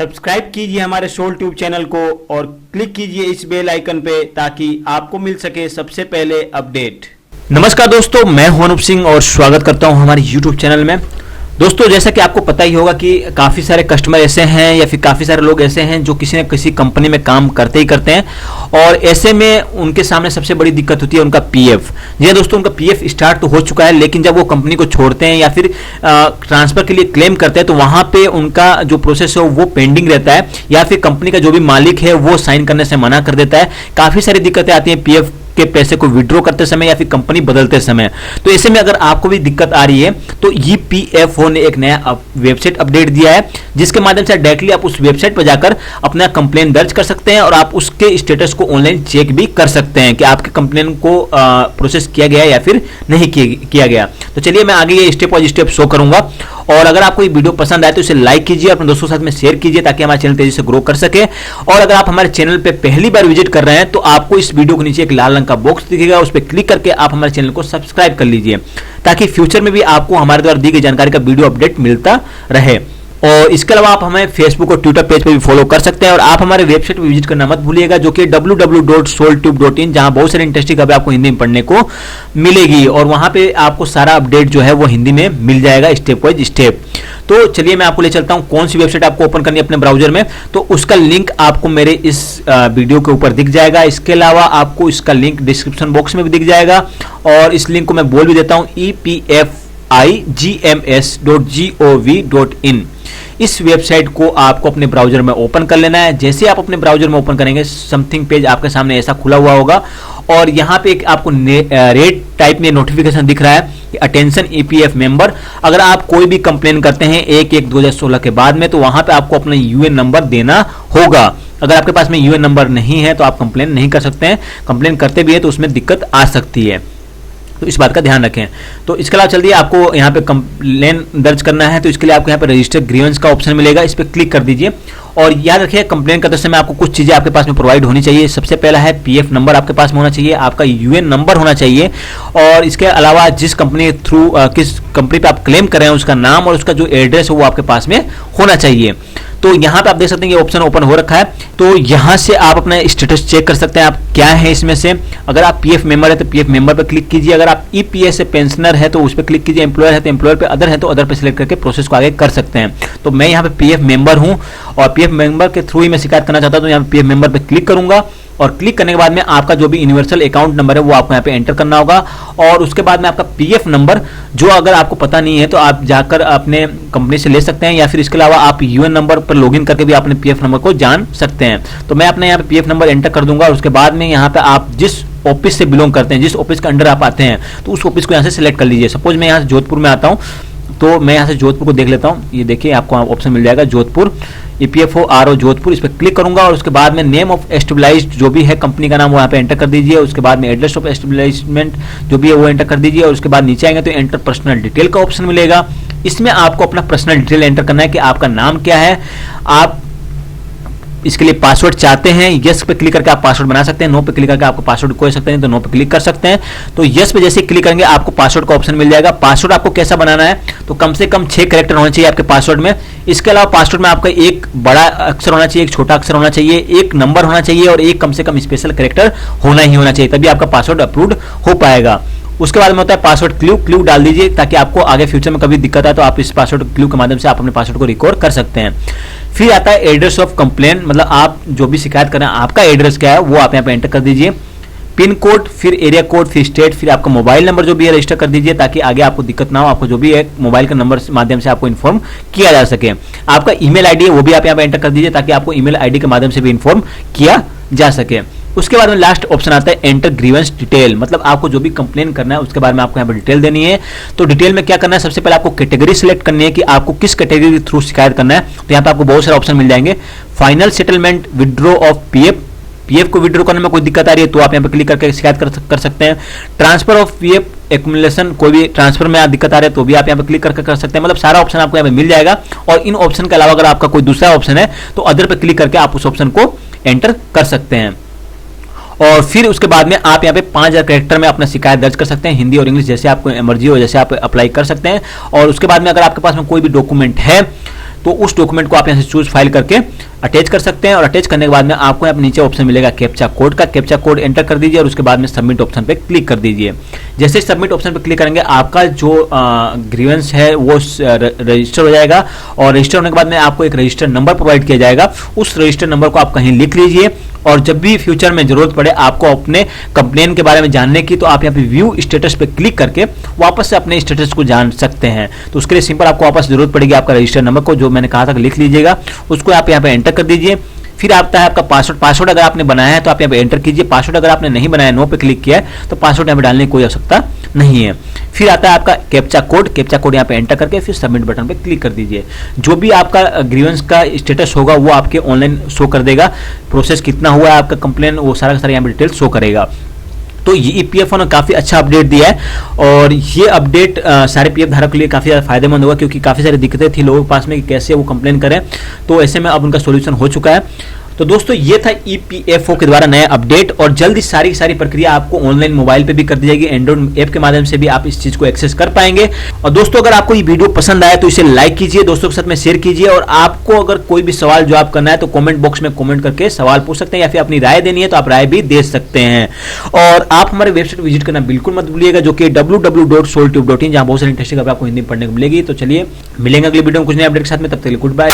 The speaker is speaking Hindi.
सब्सक्राइब कीजिए हमारे सोल ट्यूब चैनल को और क्लिक कीजिए इस बेल आइकन पे ताकि आपको मिल सके सबसे पहले अपडेट। नमस्कार दोस्तों, मैं हूं अनूप सिंह और स्वागत करता हूं हमारे YouTube चैनल में। दोस्तों, जैसा कि आपको पता ही होगा कि काफ़ी सारे कस्टमर ऐसे हैं या फिर काफ़ी सारे लोग ऐसे हैं जो किसी न किसी कंपनी में काम करते ही करते हैं और ऐसे में उनके सामने सबसे बड़ी दिक्कत होती है उनका पीएफ। जी हाँ दोस्तों, उनका पीएफ स्टार्ट तो हो चुका है, लेकिन जब वो कंपनी को छोड़ते हैं या फिर ट्रांसफर के लिए क्लेम करते हैं तो वहाँ पे उनका जो प्रोसेस है वो पेंडिंग रहता है या फिर कंपनी का जो भी मालिक है वो साइन करने से मना कर देता है। काफ़ी सारी दिक्कतें आती हैं पीएफ के पैसे को विड्रॉ करते समय या फिर कंपनी बदलते समय। तो ऐसे में अगर आपको भी दिक्कत आ रही है तो ईपीएफओ ने एक नया वेबसाइट अपडेट दिया है, जिसके माध्यम से डायरेक्टली आप उस वेबसाइट पर जाकर अपना कंप्लेन दर्ज कर सकते हैं और आप उसके स्टेटस को ऑनलाइन चेक भी कर सकते हैं कि आपके कंप्लेन को प्रोसेस किया गया या फिर नहीं किया गया। तो चलिए मैं आगे ये स्टेप बाय स्टेप शो करूंगा और अगर आपको ये वीडियो पसंद आए तो इसे लाइक कीजिए, अपने दोस्तों के साथ में शेयर कीजिए ताकि हमारा चैनल तेजी से ग्रो कर सके। और अगर आप हमारे चैनल पे पहली बार विजिट कर रहे हैं तो आपको इस वीडियो के नीचे एक लाल रंग का बॉक्स दिखेगा, उस पर क्लिक करके आप हमारे चैनल को सब्सक्राइब कर लीजिए ताकि फ्यूचर में भी आपको हमारे द्वारा दी गई जानकारी का वीडियो अपडेट मिलता रहे। और इसके अलावा आप हमें फेसबुक और ट्विटर पेज पर भी फॉलो कर सकते हैं और आप हमारे वेबसाइट पर विजिट करना मत भूलिएगा जो कि www.soltube.in, जहां बहुत सारी इंटरेस्टिंग खबरें आपको हिंदी में पढ़ने को मिलेगी और वहां पे आपको सारा अपडेट जो है वो हिंदी में मिल जाएगा स्टेप बाय स्टेप। तो चलिए मैं आपको ले चलता हूं कौन सी वेबसाइट आपको ओपन करनी है अपने ब्राउजर में, तो उसका लिंक आपको मेरे इस वीडियो के ऊपर दिख जाएगा। इसके अलावा आपको इसका लिंक डिस्क्रिप्शन बॉक्स में भी दिख जाएगा और इस लिंक को मैं बोल भी देता हूं epfigms.gov.in। इस वेबसाइट को आपको अपने ब्राउजर में ओपन कर लेना है। जैसे आप अपने ब्राउजर में ओपन करेंगे समथिंग पेज आपके सामने ऐसा खुला हुआ होगा और यहाँ पे एक आपको रेड टाइप में नोटिफिकेशन दिख रहा है कि अटेंशन ईपीएफ मेंबर। अगर आप कोई भी कंप्लेन करते हैं 1/1/2016 के बाद में तो वहां पे आपको अपना यूएन नंबर देना होगा। अगर आपके पास में यूएन नंबर नहीं है तो आप कंप्लेन नहीं कर सकते हैं, कंप्लेन करते भी है तो उसमें दिक्कत आ सकती है, तो इस बात का ध्यान रखें। तो इसके अलावा चलिए आपको यहाँ पे कंप्लेन दर्ज करना है तो इसके लिए आपको यहाँ पे रजिस्टर ग्रीवेंस का ऑप्शन मिलेगा, इस पर क्लिक कर दीजिए। और याद रखिए कंप्लेन करते समय आपको कुछ चीजें आपके पास में प्रोवाइड होनी चाहिए। सबसे पहला है पीएफ नंबर आपके पास में होना चाहिए, आपका यूएन नंबर होना चाहिए और इसके अलावा जिस कंपनी थ्रू किस कंपनी पे आप क्लेम कर रहे हैं उसका नाम और उसका जो एड्रेस है वो आपके पास में होना चाहिए। तो यहाँ पे आप देख सकते हैं ये ऑप्शन ओपन हो रखा है, तो यहाँ से आप अपना स्टेटस चेक कर सकते हैं आप क्या है इसमें से। अगर आप पीएफ मेंबर है तो पीएफ मेंबर पर क्लिक कीजिए, अगर आप ईपीएस से पेंशनर है तो उस पर क्लिक कीजिए, एम्प्लॉयर है तो एम्प्लॉयर पे, अदर है तो अदर पे सिलेक्ट करके प्रोसेस को आगे कर सकते हैं। तो मैं यहाँ पे पीएफ मेंबर हूँ और पीएफ मेंबर के थ्रू ही मैं शिकायत करना चाहता हूँ तो यहाँ पे पीएफ मेंबर पे क्लिक करूंगा और क्लिक करने के बाद में आपका जो भी यूनिवर्सल अकाउंट नंबर है वो आपको यहाँ पे एंटर करना होगा और उसके बाद में आपका पीएफ नंबर जो अगर आपको पता नहीं है तो आप जाकर अपने कंपनी से ले सकते हैं या फिर इसके अलावा आप यूएन नंबर पर लॉगिन करके भी अपने पीएफ नंबर को जान सकते हैं। तो मैं अपने यहाँ पे पीएफ नंबर एंटर कर दूंगा और उसके बाद में यहाँ पे आप जिस ऑफिस से बिलोंग करते हैं, जिस ऑफिस के अंडर आप आते हैं तो उस ऑफिस को यहाँ से सिलेक्ट कर लीजिए। सपोज मैं यहाँ से जोधपुर में आता हूँ तो मैं यहाँ से जोधपुर को देख लेता हूँ, ये देखिए आपको ऑप्शन मिल जाएगा जोधपुर, ईपीएफओ आरओ जोधपुर, इस पर क्लिक करूंगा और उसके बाद में नेम ऑफ एस्टेब्लिश्ड जो भी है कंपनी का नाम वो यहाँ पे एंटर कर दीजिए। उसके बाद में एड्रेस ऑफ एस्टेब्लिशमेंट जो भी है वो एंटर कर दीजिए और उसके बाद नीचे आएंगे तो एंटर पर्सनल डिटेल का ऑप्शन मिलेगा। इसमें आपको अपना पर्सनल डिटेल एंटर करना है कि आपका नाम क्या है, आप इसके लिए पासवर्ड चाहते हैं, यस पे क्लिक करके आप पासवर्ड बना सकते हैं, नो पे क्लिक करके आपको पासवर्ड खोल सकते हैं तो नो पे क्लिक कर सकते हैं। तो यस पे जैसे क्लिक करेंगे आपको पासवर्ड का ऑप्शन मिल जाएगा। पासवर्ड आपको कैसा बनाना है तो कम से कम 6 कैरेक्टर होने चाहिए आपके पासवर्ड में। इसके अलावा पासवर्ड में आपका एक बड़ा अक्षर होना चाहिए, एक छोटा अक्षर होना चाहिए, एक नंबर होना चाहिए और एक कम से कम स्पेशल कैरेक्टर होना ही होना चाहिए, तभी आपका पासवर्ड अप्रूव्ड हो पाएगा। उसके बाद में होता है पासवर्ड क्लू डाल दीजिए ताकि आपको आगे फ्यूचर में कभी दिक्कत आए तो आप इस पासवर्ड क्लू के माध्यम से आप अपने पासवर्ड को रिकॉर्ड कर सकते हैं। फिर आता है एड्रेस ऑफ कंप्लेन, मतलब आप जो भी शिकायत कर रहे हैं आपका एड्रेस क्या है वो आप यहाँ पे एंटर कर दीजिए। पिन कोड, फिर एरिया कोड, फिर स्टेट, फिर आपका मोबाइल नंबर जो भी है रजिस्टर कर दीजिए ताकि आगे आपको दिक्कत ना हो, आपको जो भी है मोबाइल के नंबर माध्यम से आपको इन्फॉर्म किया जा सके। आपका ईमेल आईडी है वो भी आप यहाँ पे एंटर कर दीजिए ताकि आपको ईमेल आईडी के माध्यम से भी इन्फॉर्म किया जा सके। उसके बाद में लास्ट ऑप्शन आता है एंटर ग्रीवेंस डिटेल, मतलब आपको जो भी कंप्लेन करना है उसके बारे में आपको यहाँ पर डिटेल देनी है। तो डिटेल में क्या करना है, सबसे पहले आपको कैटेगरी सिलेक्ट करनी है कि आपको किस कैटेगरी के थ्रू शिकायत करना है। तो यहाँ पे आपको बहुत सारे ऑप्शन मिल जाएंगे। Final settlement, withdraw of PF को विड्रॉ करने में कोई दिक्कत आ रही है तो आप यहाँ पे क्लिक करके शिकायत कर सकते हैं। ट्रांसफर ऑफ पीएफ एक्युमुलेशन, कोई भी ट्रांसफर में दिक्कत आ रही है तो भी आप यहाँ पे क्लिक करके कर सकते हैं। मतलब सारा ऑप्शन आपको यहाँ पे मिल जाएगा और इन ऑप्शन के अलावा अगर आपका कोई दूसरा ऑप्शन है तो अदर पे क्लिक करके आप उस ऑप्शन को एंटर कर सकते हैं। और फिर उसके बाद में आप यहाँ पे 5000 कैरेक्टर में अपना शिकायत दर्ज कर सकते हैं, हिंदी और इंग्लिश जैसे आपको मर्जी हो जैसे आप अप्लाई कर सकते हैं। और उसके बाद में अगर आपके पास में कोई भी डॉक्यूमेंट है तो उस डॉक्यूमेंट को आप यहाँ से चूज फाइल करके अटैच कर सकते हैं। और अटैच करने के बाद में आपको यहाँ पे नीचे ऑप्शन मिलेगा कैप्चा कोड का, कैप्चा कोड एंटर कर दीजिए और उसके बाद में सबमिट ऑप्शन पे क्लिक कर दीजिए। जैसे सबमिट ऑप्शन पे क्लिक करेंगे आपका जो ग्रीवेंस है वो रजिस्टर हो जाएगा, और रजिस्टर होने के बाद में आपको एक रजिस्टर नंबर प्रोवाइड किया जाएगा। उस रजिस्टर नंबर को आप कहीं लिख लीजिए, और जब भी फ्यूचर में जरूरत पड़े आपको अपने कंप्लेन के बारे में जानने की, तो आप यहाँ पे व्यू स्टेटस पे क्लिक करके वापस से अपने स्टेटस को जान सकते हैं। तो उसके लिए सिंपल आपको वापस जरूरत पड़ेगी आपका रजिस्टर नंबर को, जो मैंने कहा था लिख लीजिएगा, उसको आप यहाँ पे एंटर कर दीजिए। फिर आता है आपका पासवर्ड। पासवर्ड अगर आपने बनाया है तो आप यहाँ पे एंटर कीजिए। पासवर्ड अगर आपने नहीं बनाया, नो पे क्लिक किया है, तो पासवर्ड यहाँ पे डालने की कोई आवश्यकता नहीं है। फिर आता है आपका कैप्चा कोड। कैप्चा कोड यहाँ पे एंटर करके फिर सबमिट बटन पे क्लिक कर दीजिए। जो भी आपका ग्रीवेंस का स्टेटस होगा वो आपके ऑनलाइन शो कर देगा। प्रोसेस कितना हुआ है आपका कंप्लेन, वो सारा का सारा यहाँ पे डिटेल शो करेगा। तो ये ईपीएफओ ने काफ़ी अच्छा अपडेट दिया है, और ये अपडेट सारे पीएफ धारक के लिए काफ़ी ज़्यादा फायदेमंद होगा, क्योंकि काफ़ी सारी दिक्कतें थी लोगों के पास में कि कैसे वो कंप्लेन करें। तो ऐसे में अब उनका सोल्यूशन हो चुका है। तो दोस्तों ये था ईपीएफओ के द्वारा नया अपडेट, और जल्द ही सारी सारी प्रक्रिया आपको ऑनलाइन मोबाइल पे भी कर दी जाएगी। एंड्रॉइड ऐप के माध्यम से भी आप इस चीज को एक्सेस कर पाएंगे। और दोस्तों अगर आपको ये वीडियो पसंद आया तो इसे लाइक कीजिए, दोस्तों के साथ में शेयर कीजिए, और आपको अगर कोई भी सवाल जो आप करना है तो कमेंट बॉक्स में कमेंट करके सवाल पूछ सकते हैं, या फिर अपनी राय देनी है तो आप राय भी दे सकते हैं। और आप हमारे वेबसाइट विजिट करना बिल्कुल मत भूलिएगा, जो कि www.soltube.in, जहां बहुत सारी इंटरेस्टिंग खबर आपको हिंदी में पढ़ने को मिलेगी। तो चलिए मिलेंगे अगले वीडियो में कुछ नए अपडेट के साथ में, तब तक के लिए गुड बाय।